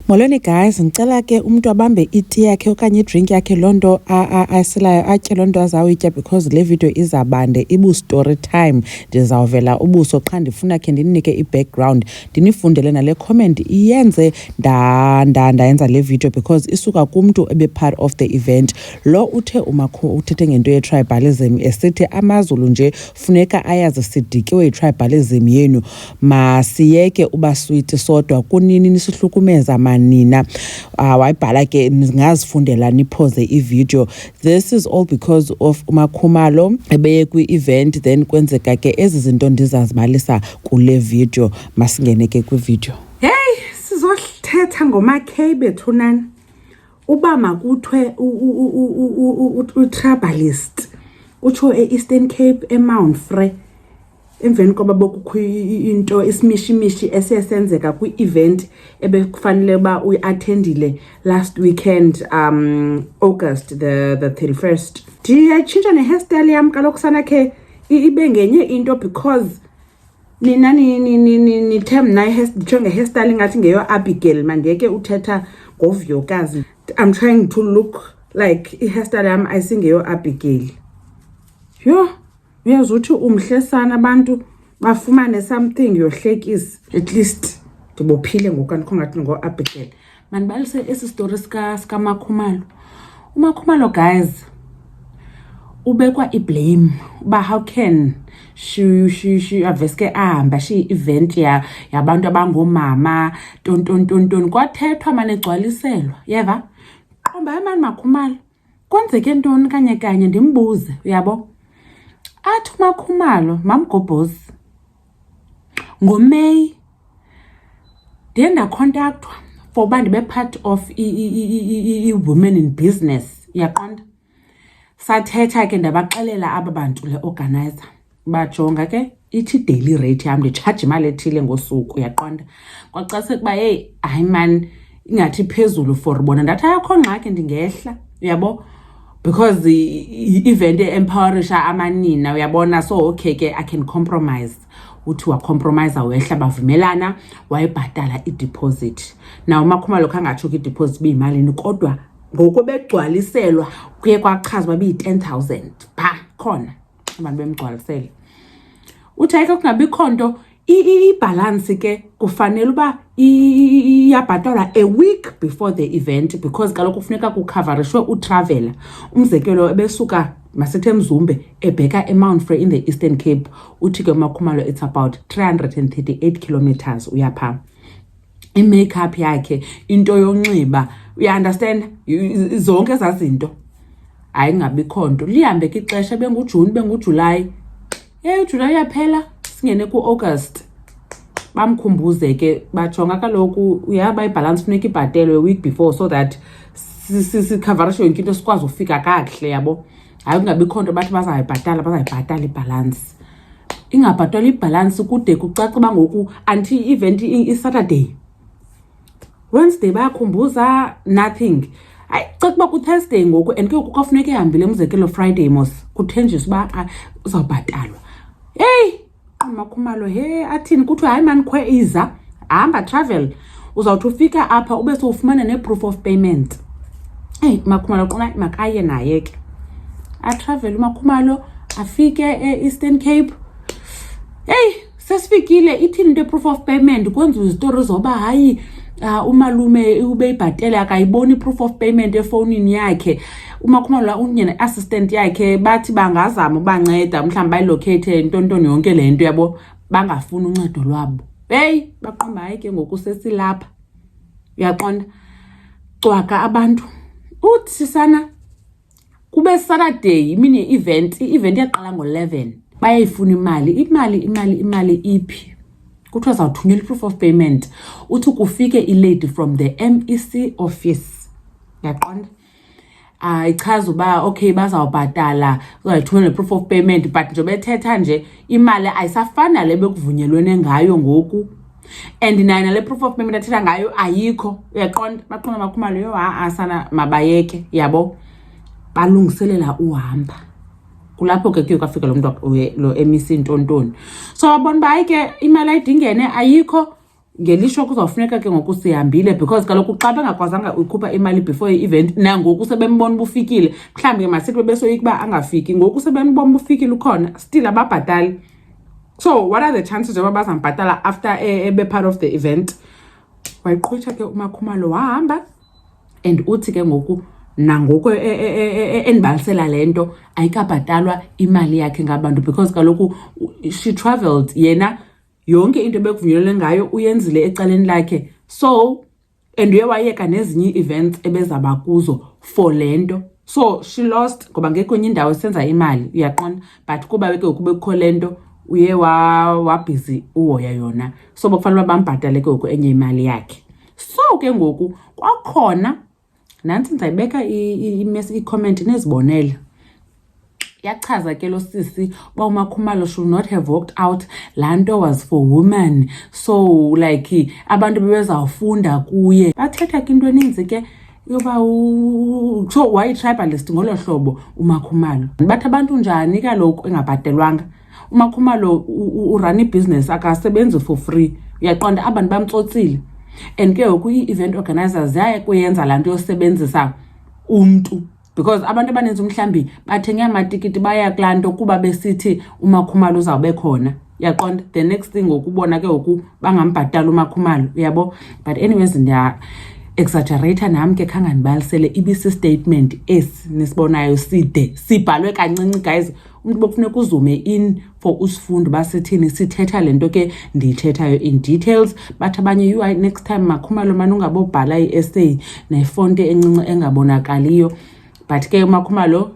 Molweni guys, ngicela ke umuntu abambe iti yakhe okanye drink yakhe lonto aselayo atye lonto azawuyitya because le video izabande ibu story time. Ndizawuvela ubuso xa ndifuna ke ndinike i-background ndinifundele nale comment iyenze ndayenza le video because isuka kumntu ebe part of the event. Lo uthethe ngento ye-tribalism esithi amazulu nje funeka ayazi sidikiwe i-tribalism yenu, masiyeke uba sweet sodwa kunini nisihlukumeza nina. Wayibhala ke ngazifundela niphoze i-video. This is all because of uMakhumalo ebeye kwi-event then kwenzeka ke ezi zinto ndizazibalisa kule video. Masingene ke kwi-video. Hey, sizothetha ngomakhe bethunana. Uba makuthiwe u-tribalist utsho e-Eastern Cape eMount Frere emveni koba bokukho into isimishimishi esiyasenzeka kwi-event ebekufanele ba uyi-attendile last weekend August the 31st. Ndiyatshintsha ne-hairstyle yam kaloku sana ke ibe ngenye into because nina nithe mna nditsho nge-hairstyle ngathi ngeyo-Abigail mandiyeke uthetha ngovuyokazi. I'm trying to look like i-hairstyle yam ayisingeyo-Abigail. Yho, uyazuthi umhle sana abantu bafumane something yohlekisa. At least ndibophile ngoku andikho ngathi ngo-Abigail. Mandibalise esi story sikaMakhumalo. uMakhumalo guys ubekwa i-blame uba how can she aveske ahamba event yabantu abangomama tonton kwathethwa manegcwaliselwa yeva qomba mani Makhumalo kwenzeke ntoni kanye ndimbuze uyabo. Athi uMakhumalo mamgobhozi ngoMay ndiye ndacontactwa for uba ndibe part of i-women in business uyaqonda. Sathetha ke ndabaxelela aba bantu le organizer bajonga ke ithi daily rate yam nditshaje imali ethile ngosuku uyaqonda. Kwacase kuba hey hayi man ingathi phezulu for bona ndathi ayakho ngxaki ndingehla uyabo because i-event empowerisha amanina uyabona. So okay ke I can compromise. Uthi wacompromise wehla bavumelana wayibhatala i-deposit. Now uMakhumalo khangatsho i-deposit biyimalini kodwa ngoku begcwaliselwa kuye kwachazwa biyi-10,000 pha khona abantu bemgcwalisele. Uthi ayike kungabikho nto i-balance ke kufanele uba iyabhatalwa a week before the event because kaloku kufuneka kukhavarishwe utraveler. Umzekelo ebesuka masithi eMzumbe ebheka eMount Frere in the Eastern Cape. Uthi ke uMakhumalo it's about 338 kilometers uyapha. I-makeup yakhe into yonxiba uya-understand zonke ezazinto hayi ngabikho nto. Lihambe ke ixesha benguJuni benguJulayi. uJulayi yaphela singene ku-August bamkhumbuze ke bajonga kaloku uyaba ibalance funeka ibhatelwe a week before so that sikhavarishwe yonke into sikwazi ufika kakuhle yabo. Hayi kungabikho nto bathi bazayibhatala ibalance. Ingabhatalwa ibalance kude kucace uba ngoku anti event i-Saturday Wednesday bayakhumbuza nothing. Hayi cace uba ku-Thursday ngoku and ke ngoku kwafuneka ehambile umzekelo Friday mos kuthenjiswa uba uzawubhatalwa. Hey uMakhumalo he athini kuthiwa hayi man khwe iza hamba travel uzawuthi ufika apha ube sowufumana ne-proof of payment. Hey Makhumalo qona makaye naye ke atravel uMakhumalo afike e-Eastern Cape. Hey sesifikile ithini into proof of payment kwenziwa izitori zoba hayi umalume ube ibhatele akayiboni proof of payment efonini yakhe. uMakhumalo unye ne-assistant yakhe bathi bangazama ubanceda mhlawumbe bayilocate ntontoni yonke le nto yabo bangafuni uncedo lwabo. Hey baqomba hayi ke ngoku sesilapha uyaqonda cwaka abantu. Uthi sana kube Saturday imini ye-event i-event yaqala ngo-11 bayayifuna imali iphi kuthiwa zawuthunyelwa i-proof of payment. Uthi kufike i-lady from the MEC office uyaqonda ichaza uba okay bazawubhatala uzayithumela proof of payment but nje bethetha nje imali ayisafana le bekuvunyelwene ngayo ngoku and nayo le proof of payment athetha ngayo ayikho uyaqonda. Baqonda Makhumalo yo sana mabayeke yabo balungiselela uhamba. Kulapho ke kuye kwafika lo muntu lo MEC ntontoni. So wabona uba hayi ke imali ayidingene ayikho ngelishwa kuzawufuneka ke ngoku sihambile because kaloku xa bengakwazanga ukhupha imali before i-event nangoku sebembona ubufikile mhlawumbi ke masithi bebesoyika uba angafiki ngoku sebembona ubufikile ukhona still ababhatali. So what are the chances yoba bazambhatala after ebe part of the event? Wayiqhwitsha ke uMakhumalo wahamba and uthi ke ngoku nangoku endibalisela lento ayikabhatalwa imali yakhe ngabantu because kaloku she traveled yena yonke into bekuvunyelwe ngayo uyenzile ecaleni lakhe. So and uye wayeka nezinye events ebezaba kuzo for lento. So she lost ngoba ngekho enye indawo senza imali uyaqonda but kuba ke kubekho lento uye busy uhoya yona. So bekufanele bambhatale ke ngoku enye imali yakhe. So ke ngoku kwakhona nansi ndizayibeka i-comment nezibonelo. Yachaza ke lo sisi ba uMakhumalo should not have walked out. Lanto was for women. So like abantu bebezawufunda kuye. Bathetha ke into eninzi ke yoba so why tribalist ngolo hlobo uMakhumalo. Bathi abantu njani kaloku engabhatelwanga. uMakhumalo urun ibusiness akasebenzi for free. Uyaqonda abantu bamtsotsile. And ke ngoku i-event organizers yaye kuyenza lanto yosebenzisa umntu because abantu abaninzi mhlambi bathenge amatikiti baya klanto kuba besithi uMakhumalo uzawube khona. Uyaqonda the next thing ngokubona ke ngoku bangambhatala uMakhumalo uyabo. But anyways ndiya exaggerate nami ke khanganibalisele ibisi statement nesibona side sibhalwe kancinci guys. Umuntu bokufuneka uzume in for usifundo basithini sithetha lento ke ndiyithethayo in details. Bathi abanye UI next time Makhumalo manje ungabobhala i-essay nefonte encinci engabonakaliyo. But ke uMakhumalo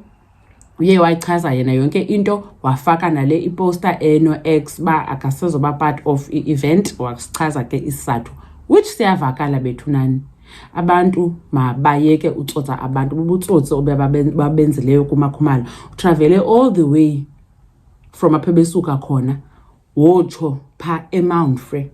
uye wayichaza yena yonke into wafaka nale iposter eno X ba akasezoba part of i-event wasichaza ke isizathu which siyavakala bethu nani. Abantu mabayeke utsotsa abantu bubutsotsi obebabenzileyo kuMakhumalo. Utravele all the way from apha besuka khona wotsho pha eMount Frere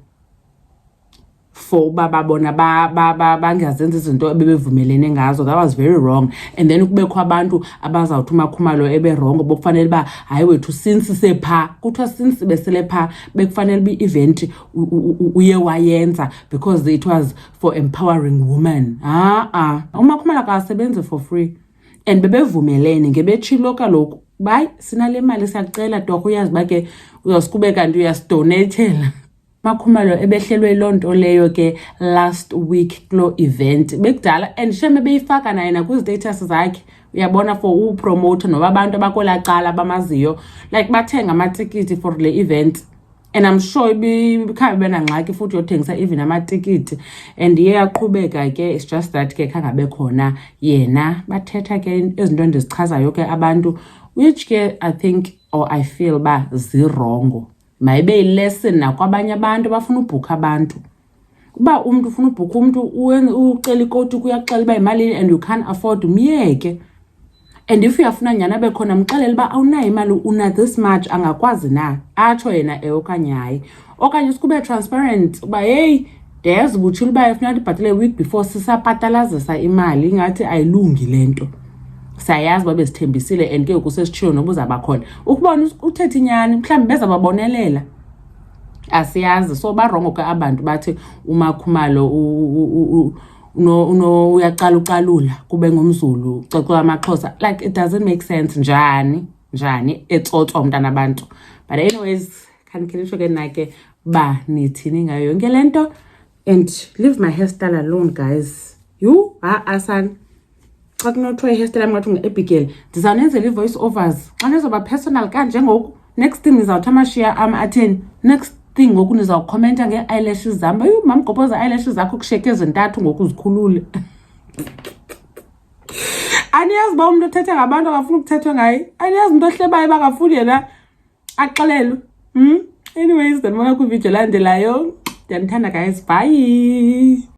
for uba babona bangazenza izinto ebebevumelene ngazo. That was very wrong. And then kubekho abantu abazawuthi uMakhumalo ebe wrong bokufanele ba hayi wethu since sepha kuthiwa since besele pha bekufanele bi-event uye wayenza because it was for empowering women. uMakhumalo akasebenzi for free and bebevumelene ngebetshilo kaloku bayi sinale mali siyacela torho uyazi ba ke uyasikube kanti uyasidonatela. Makhumalo ebehlelwe lonto leyo ke last week klo event bekudala and sheme beyifaka naye na ku status zakhe uyabona for upromote noba abantu abakola cala bamaziyo like bathenga amatikiti for le event. And I'm sure bikhabe benangxaki futhi yothengisa even amatikiti and iye yaqhubeka ke. It's just that ke khangabe khona yena bathetha ke izinto endizichazayo ke abantu which ke I think or I feel ba zirongo. Mayibe lesson nakwabanye abantu bafuna ubhuka abantu. Kuba umuntu ufuna ubhuka umuntu ucela ikoti kuyaxela ba imali and you can't afford umyeke. And if uyafuna nyana bekhona mxelele ba awunayo imali una this much angakwazi na atsho yena okanye hayi. Okanye sikube transparent uba hey there's butshile ba ifuna ibhatele week before sisaphatalazisa imali ngathi ayilungi lento. Sayazi babe sithembisile and ke ukusesitshilo nobuza bakhona ukubona uthethe inyani mhlawumbe beza babonelela asiyazi. So barongo ke abantu bathi uMakhumalo uyaqala uqalula kube ngomZulu ucocwa amaXhosa like it doesn't make sense. Njani etsotswa umntana abantu. But anyways khanikhelisho ke nake ba nithini ngayo yonke lento and leave my hairstyle alone guys. You asan xa kunothiwa i-hairstyle yam ngathi ngu-Abigail ndizawunenzela i-voice overs xa nizoba personal kanje ngoku. Next thing nizawuthi amashiya am atheni. Next thing ngoku nizawukhomenta ngee-eyelashes zam. Mam gobhoza eyelashes zakho kusheke ezintathu ngoku zikhulule. Aniyazi ba umntu othetha ngabantu akafuna ukuthethwa ngaye. Aniyazi umntu ohlebayo bangafuni yena axelelwe. Anyways ndibona kwividiyo landelayo. Ndiyanithanda guys. Bye.